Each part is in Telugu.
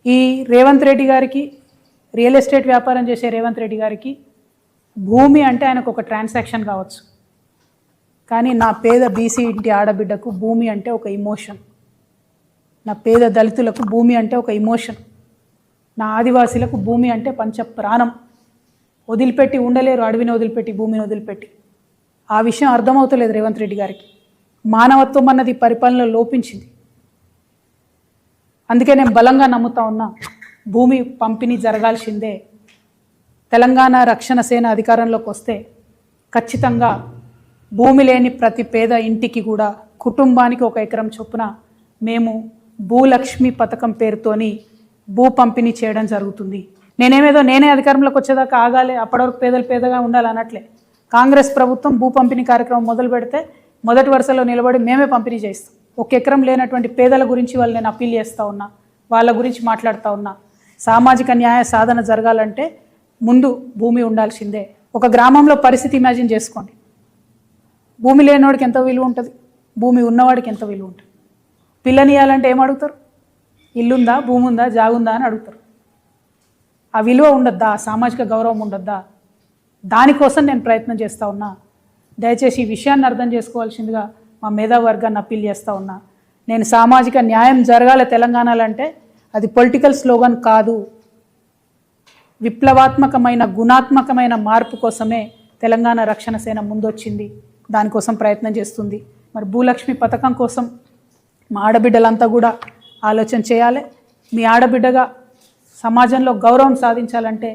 ఈ రేవంత్ రెడ్డి గారికి, రియల్ ఎస్టేట్ వ్యాపారం చేసే రేవంత్ రెడ్డి గారికి భూమి అంటే ఆయనకు ఒక ట్రాన్సాక్షన్ కావచ్చు, కానీ నా పేద బీసీ ఇంటి ఆడబిడ్డకు భూమి అంటే ఒక ఇమోషన్, నా పేద దళితులకు భూమి అంటే ఒక ఇమోషన్, నా ఆదివాసీలకు భూమి అంటే పంచ ప్రాణం. వదిలిపెట్టి ఉండలేరు, అడవిని వదిలిపెట్టి, భూమిని వదిలిపెట్టి. ఆ విషయం అర్థమవుతలేదు రేవంత్ రెడ్డి గారికి. మానవత్వం అన్నది పరిపాలనలో లోపించింది. అందుకే నేను బలంగా నమ్ముతా ఉన్నా, భూమి పంపిణీ జరగాల్సిందే. తెలంగాణ రక్షణ సేన అధికారంలోకి వస్తే ఖచ్చితంగా భూమి లేని ప్రతి పేద ఇంటికి కూడా కుటుంబానికి 1 ఎకరం చొప్పున మేము భూలక్ష్మి పథకం పేరుతోని భూ పంపిణీ చేయడం జరుగుతుంది. నేనే అధికారంలోకి వచ్చేదాకా ఆగాలి, అప్పటివరకు పేదలు పేదగా ఉండాలి అనట్లే. కాంగ్రెస్ ప్రభుత్వం భూ పంపిణీ కార్యక్రమం మొదలు పెడితే మొదటి వరుసలో నిలబడి మేమే పంపిణీ చేస్తాం. 1 ఎకరం లేనటువంటి పేదల గురించి వాళ్ళు నేను అప్పీల్ చేస్తూ ఉన్నా, వాళ్ళ గురించి మాట్లాడుతూ ఉన్నా. సామాజిక న్యాయ సాధన జరగాలంటే ముందు భూమి ఉండాల్సిందే. ఒక గ్రామంలో పరిస్థితి ఇమాజిన్ చేసుకోండి. భూమి లేనివాడికి ఎంత విలువ ఉంటుంది, భూమి ఉన్నవాడికి ఎంత విలువ ఉంటుంది. పిల్లనియాలంటే ఏం అడుగుతారు? ఇల్లుందా, భూమి ఉందా, జాగుందా అని అడుగుతారు. ఆ విలువ ఉండద్దా? సామాజిక గౌరవం ఉండద్దా? దానికోసం నేను ప్రయత్నం చేస్తూ ఉన్నా. దయచేసి ఈ విషయాన్ని అర్థం చేసుకోవాల్సిందిగా మా మేధావర్గాన్ని అప్పీల్ చేస్తూ ఉన్నా. నేను సామాజిక న్యాయం జరగాలి తెలంగాణలో అంటే అది పొలిటికల్ స్లోగన్ కాదు, విప్లవాత్మకమైన గుణాత్మకమైన మార్పు కోసమే తెలంగాణ రక్షణ సేన ముందొచ్చింది, దానికోసం ప్రయత్నం చేస్తుంది. మరి భూలక్ష్మి పథకం కోసం మా ఆడబిడ్డలంతా కూడా ఆలోచన చేయాలి. మీ ఆడబిడ్డగా సమాజంలో గౌరవం సాధించాలంటే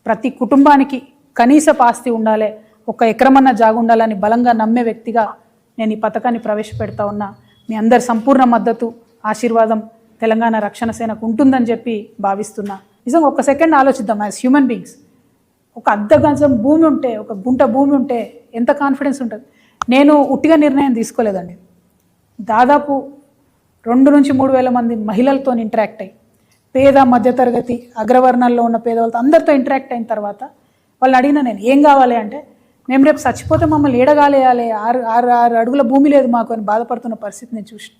ప్రతి కుటుంబానికి కనీస ఆస్తి ఉండాలి, 1 ఎకరమన్న జాగు ఉండాలని బలంగా నమ్మే వ్యక్తిగా నేను ఈ పథకాన్ని ప్రవేశపెడతా ఉన్నా. మీ అందరి సంపూర్ణ మద్దతు, ఆశీర్వాదం తెలంగాణ రక్షణ సేనకు ఉంటుందని చెప్పి భావిస్తున్నా. నిజంగా 1 సెకండ్ ఆలోచిద్దాం. యాజ్ హ్యూమన్ బీయింగ్స్, 1 అర్ధ గజం భూమి ఉంటే, 1 గుంట భూమి ఉంటే ఎంత కాన్ఫిడెన్స్ ఉంటుంది. నేను ఉట్టిగా నిర్ణయం తీసుకోలేదండి. దాదాపు 2 నుంచి 3 వేల మంది మహిళలతో ఇంటరాక్ట్ అయ్యి, పేద మధ్యతరగతి అగ్రవర్ణాల్లో ఉన్న పేదవాళ్ళతో అందరితో ఇంటరాక్ట్ అయిన తర్వాత వాళ్ళని అడిగిన నేను ఏం కావాలి అంటే, మేము రేపు చచ్చిపోతే మమ్మల్ని ఏడగాలేయాలి, 6 అడుగుల భూమి లేదు మాకు అని బాధపడుతున్న పరిస్థితి నేను చూసిన.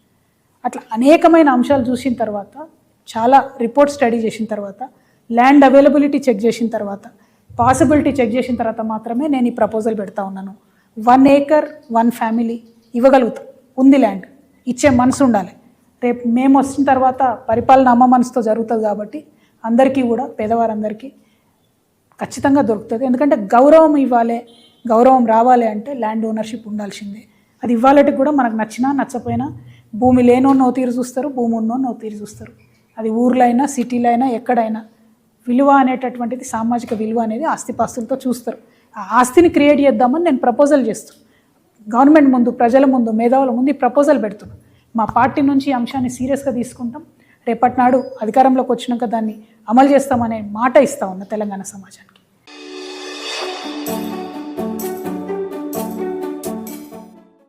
అట్లా అనేకమైన అంశాలు చూసిన తర్వాత, చాలా రిపోర్ట్ స్టడీ చేసిన తర్వాత, ల్యాండ్ అవైలబిలిటీ చెక్ చేసిన తర్వాత, పాసిబిలిటీ చెక్ చేసిన తర్వాత మాత్రమే నేను ఈ ప్రపోజల్ పెడతా ఉన్నాను. 1 ఏకర్ 1 ఫ్యామిలీ ఇవ్వగలుగుతాం. ఉంది ల్యాండ్, ఇచ్చే మనసు ఉండాలి. రేపు మేము వచ్చిన తర్వాత పరిపాలన అమ్మ మనసుతో జరుగుతుంది కాబట్టి అందరికీ కూడా, పేదవారందరికీ ఖచ్చితంగా దొరుకుతుంది. ఎందుకంటే గౌరవం ఇవ్వాలి, గౌరవం రావాలి అంటే ల్యాండ్ ఓనర్షిప్ ఉండాల్సిందే. అది ఇవ్వాలంటే కూడా మనకు నచ్చినా నచ్చపోయినా భూమి లేనో తీరు చూస్తారు, భూమి ఉన్నో తీరు చూస్తారు. అది ఊర్లో అయినా, సిటీలో అయినా, ఎక్కడైనా విలువ అనేటటువంటిది, సామాజిక విలువ అనేది ఆస్తిపాస్తులతో చూస్తారు. ఆ ఆస్తిని క్రియేట్ చేద్దామని నేను ప్రపోజల్ చేస్తాను. గవర్నమెంట్ ముందు, ప్రజల ముందు, మేధావుల ముందు ఈ ప్రపోజల్ పెడుతున్నాను. మా పార్టీ నుంచి ఈ అంశాన్ని సీరియస్గా తీసుకుంటాం. రేపటి నాడు అధికారంలోకి వచ్చినాక దాన్ని అమలు చేస్తామనే మాట ఇస్తా ఉన్న తెలంగాణ సమాజానికి.